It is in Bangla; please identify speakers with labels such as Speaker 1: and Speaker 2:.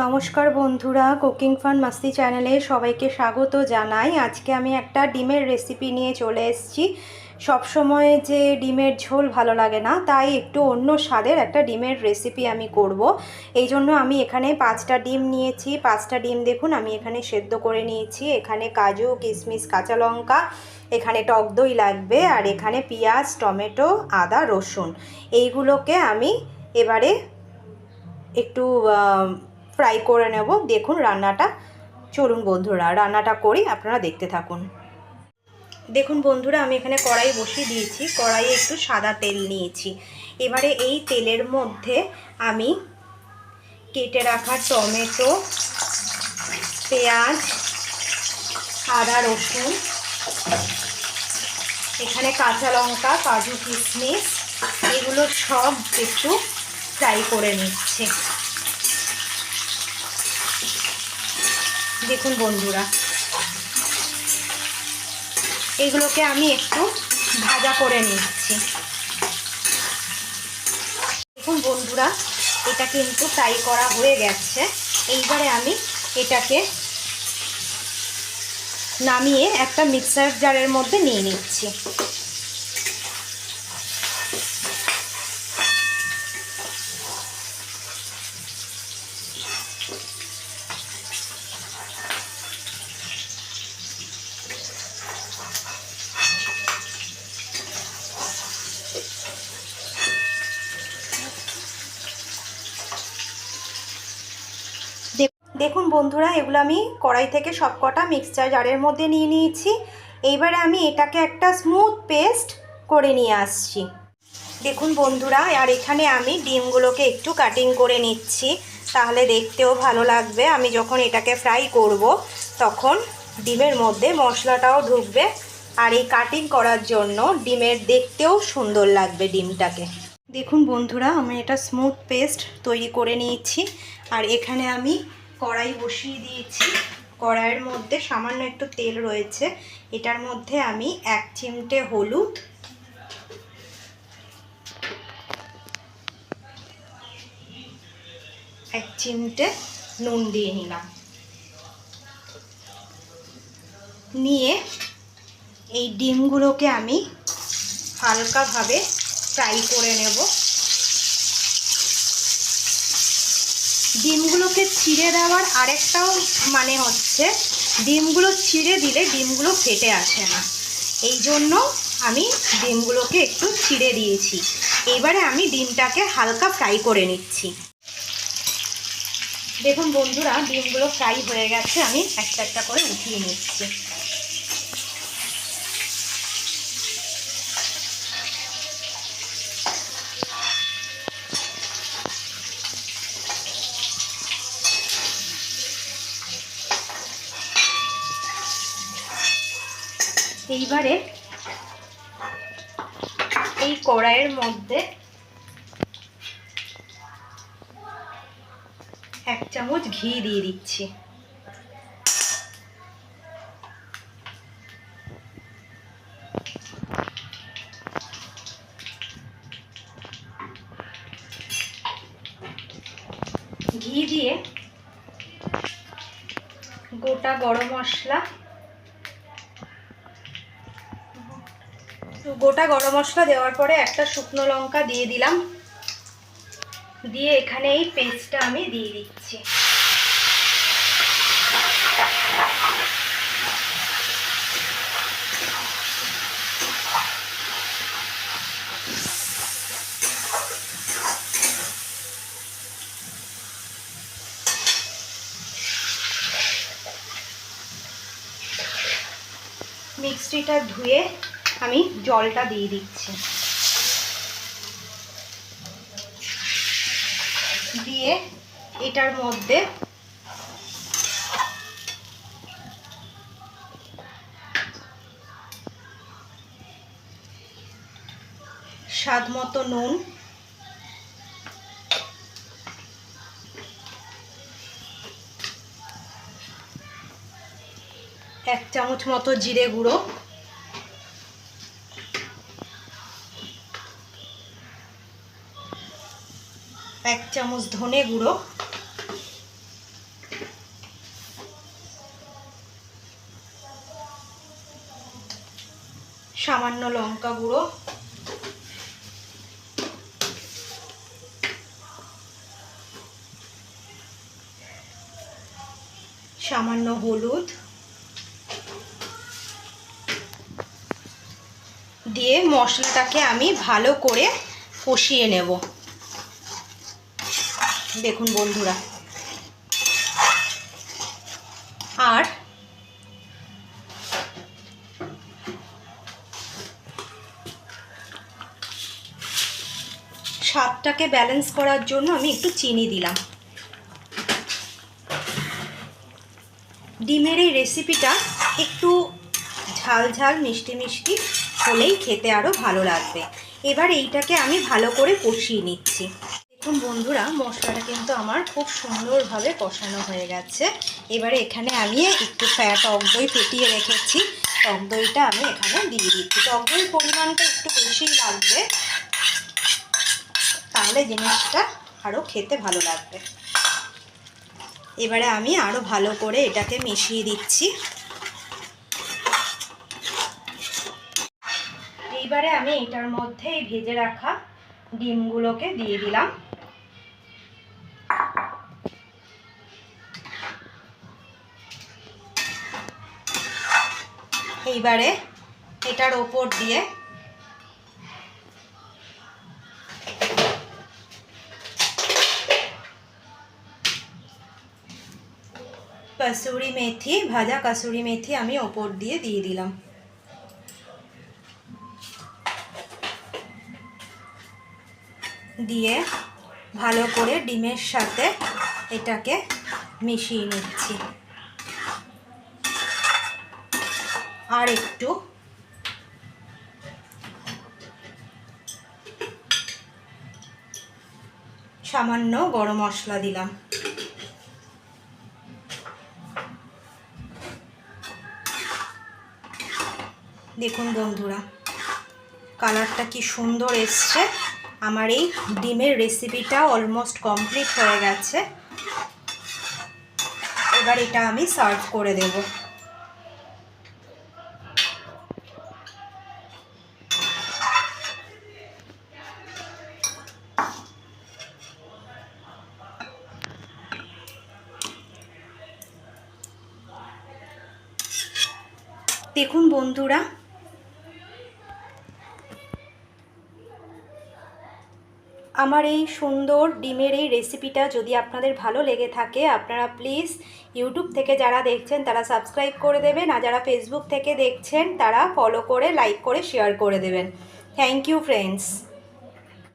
Speaker 1: নমস্কার বন্ধুরা, কুকিং ফান মাস্তি চ্যানেলে সবাইকে স্বাগত জানাই। আজকে আমি একটা ডিমের রেসিপি নিয়ে চলে এসেছি। সব সময় যে ডিমের ঝোল ভালো লাগে না, তাই একটু অন্য স্বাদের একটা ডিমের রেসিপি আমি করব। এই জন্য আমি এখানে 5টা ডিম নিয়েছি। 5টা ডিম দেখুন আমি এখানে সেদ্ধ করে নিয়েছি। এখানে কাজু, কিশমিশ, কাঁচা লঙ্কা, এখানে টক দই লাগবে, আর এখানে পেঁয়াজ, টমেটো, আদা, রসুন, এইগুলোকে আমি এবারে একটু ফ্রাই করে নেব। দেখুন রান্নাটা, চলুন বন্ধুরা রান্নাটা করি, আপনারা দেখতে থাকুন। দেখুন বন্ধুরা, আমি এখানে কড়াই বসিয়ে দিয়েছি। কড়াইয়ে একটু সাদা তেল নিয়েছি। এবারে এই তেলের মধ্যে আমি কেটে রাখা টমেটো, পেঁয়াজ, আদা, রসুন, এখানে কাঁচা লঙ্কা, কাজু, কিশমিশ, এগুলো সব একটু ফ্রাই করে নিচ্ছি। দেখুন বন্ধুরা, এগুলোকে আমি একটু ভাজা করে নিচ্ছি। দেখুন বন্ধুরা, এটা কিন্তু ফ্রাই করা হয়ে গেছে। এইবারে আমি এটাকে নামিয়ে একটা মিক্সার জারের মধ্যে নিয়ে নিচ্ছি। দেখুন বন্ধুরা, এগুলো আমি কড়াই থেকে সবকটা মিক্সচার জারের মধ্যে নিয়ে নিয়েছি। এইবারে আমি এটাকে একটা স্মুথ পেস্ট করে নিয়ে আসছি। দেখুন বন্ধুরা, আর এখানে আমি ডিমগুলোকে একটু কাটিং করে নিচ্ছি, তাহলে দেখতেও ভালো লাগবে। আমি যখন এটাকে ফ্রাই করব তখন ডিমের মধ্যে মশলাটাও ঢুকবে, আর এই কাটিং করার জন্য ডিমের দেখতেও সুন্দর লাগবে ডিমটাকে। দেখুন বন্ধুরা, আমি এটা স্মুথ পেস্ট তৈরি করে নিয়েছি। আর এখানে আমি কড়াই বসিয়ে দিয়েছি। কড়াইয়ের মধ্যে সামান্য একটু তেল রয়েছে। এটার মধ্যে আমি 1 চিমটে হলুদ, 1 চিমটে নুন দিয়ে নিলাম। নিয়ে এই ডিমগুলোকে আমি হালকাভাবে ফ্রাই করে নেব। ডিমগুলোকে ছিঁড়ে দেওয়ার আরেকটাও মানে হচ্ছে, ডিমগুলো ছিঁড়ে দিলে ডিমগুলো ফেটে আসে না, এই জন্য আমি ডিমগুলোকে একটু ছিঁড়ে দিয়েছি। এবারে আমি ডিমটাকে হালকা ফ্রাই করে নিচ্ছি। দেখুন বন্ধুরা, ডিমগুলো ফ্রাই হয়ে গেছে। আমি একটা একটা করে উঠিয়ে নিচ্ছি। এইবারে এই কড়াইয়ের মধ্যে 1 চামচ ঘি দিয়ে দিচ্ছি। ঘি দিয়ে গোটা গরম মশলা দেওয়ার পরে একটা শুকনো লঙ্কা দিয়ে দিলাম। দিয়ে এখানে এই পেস্টটা আমি দিয়ে দিচ্ছি। মিক্সিটা ধুয়ে আমি জলটা দিয়ে দিচ্ছি। দিয়ে এটার মধ্যে স্বাদ মতো নুন, 1 চামচ মতো জিরে গুঁড়ো, 1 চামচ ধনে গুঁড়ো, সামান্য লঙ্কা গুঁড়ো, সামান্য হলুদ দিয়ে মশলাটাকে আমি ভালো করে কষিয়ে নেব। দেখুন বন্ধুরা, আর স্বাদটাকে ব্যালেন্স করার জন্য আমি একটু চিনি দিলাম। ডিমের এই রেসিপিটা একটু ঝাল ঝাল মিষ্টি মিষ্টি হলেই খেতে আরও ভালো লাগবে। এবার এইটাকে আমি ভালো করে কষিয়ে নিচ্ছি। দেখুন বন্ধুরা, মশলাটা কিন্তু আমার খুব সুন্দরভাবে কষানো হয়ে গেছে। এবারে এখানে আমি একটু টক দই ফেটিয়ে রেখেছি, টক দইটা আমি এখানে দিয়ে দিচ্ছি। টক দইয়ের পরিমাণটা একটু বেশিই লাগবে, তাহলে জিনিসটা আরও খেতে ভালো লাগবে। এবারে আমি আরও ভালো করে এটাকে মিশিয়ে দিচ্ছি। এইবারে আমি এটার মধ্যে এই ভেজে রাখা ডিমগুলোকে দিয়ে দিলাম। এইবারে এটার ওপর দিয়ে কসুরি মেথি, ভাজা কসুরি মেথি আমি ওপর দিয়ে দিলাম। দিয়ে ভালো করে ডিমের সাথে এটাকে মিশিয়ে নিচ্ছি। আর একটু সামান্য গরম মশলা দিলাম। দেখুন বন্ধুরা, কালারটা কি সুন্দর এসছে। আমার এই ডিমের রেসিপিটা অলমোস্ট কমপ্লিট হয়ে গেছে। এবার এটা আমি সার্ভ করে দেব। দেখুন বন্ধুরা, আমার এই সুন্দর ডিমের এই রেসিপিটা যদি আপনাদের ভালো লেগে থাকে, আপনারা প্লিজ ইউটিউব থেকে যারা দেখছেন তারা সাবস্ক্রাইব করে দেবেন, আর যারা ফেসবুক থেকে দেখছেন তারা ফলো করে, লাইক করে, শেয়ার করে দেবেন। Thank you friends.